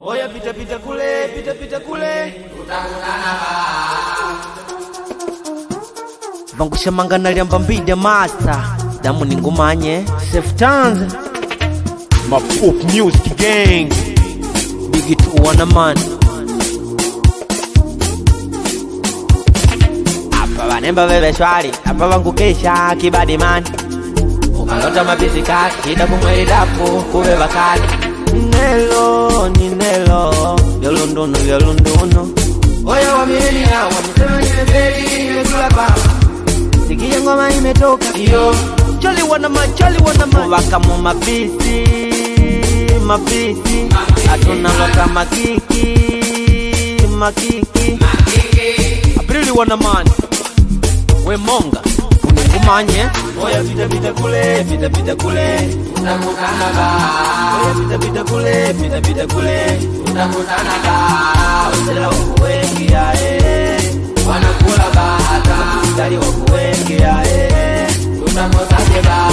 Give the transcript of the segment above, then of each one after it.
Oya pita pita kule tutakutana Vangusha mangana liamba mbide master Damu ningumanye Safe Tanz My Pop Music Gang Big it one man Apa vanemba veve shwari Apa vangukesha kibadi man Ukalota mabisi kaki Hida kumweli dafu kuwe vakali Nelo Yolunduno Oya wamini ya wamisema nimefeli nimekula baba Sikia ngoma imetoka iyo Chali wana man Waka mu mapisi Atuna loka makiki Aprili wana man We monga Uningumanye Oya pita kule tutakutana ba Oya pita kule tutakutana ba Usela wako wengi ya wanakula bata Usali wako wengi ya tutakosaje ba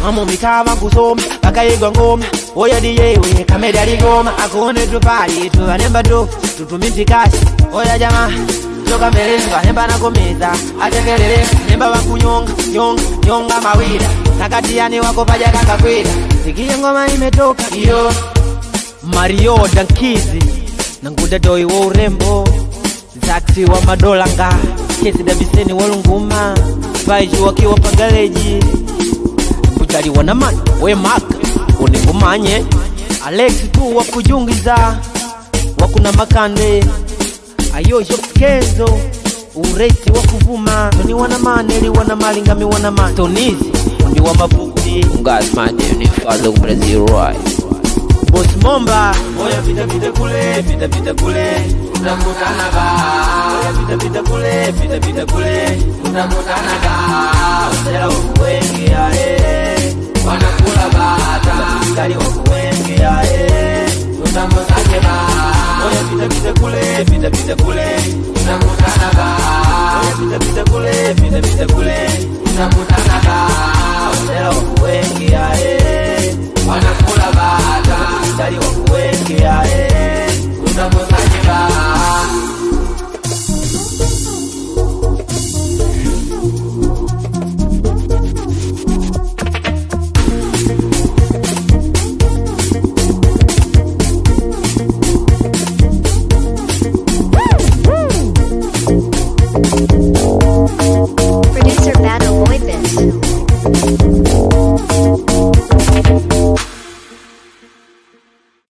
Amo mikava kusoma Bakayigwa ngoma Oya diyewe kamedi aligoma Akone tupali tuvanemba tu Tutumiti kashi Oya jama Choka mbeleza Nemba na komeza Atekelele Nemba wakunyonga Nyonga mawida Nakati yani wako paja kaka kweda Sikia ngoma imetoka iyo Mario Dankizi Nanguda doi wa urembo Zaksi wa madolanga Kesi dabiseni walunguma Baiju wakiwa pagaleji Kujali wana man We maka Uningumanye Alex tu wakujungiza Wakuna makande Ayojo Kenzo Uresi wakuvuma Toni wana maneli wana malingami wana man Tonizi Ni wa mabuti Ungas madeni Fado Brazil Roy Boss Momba Oya pita kule tutakutana ba Oya pita kule tutakutana ba Usela wako wengi ya wanakula bata Usali wako wengi ya tutakosaje ba Oya pita kule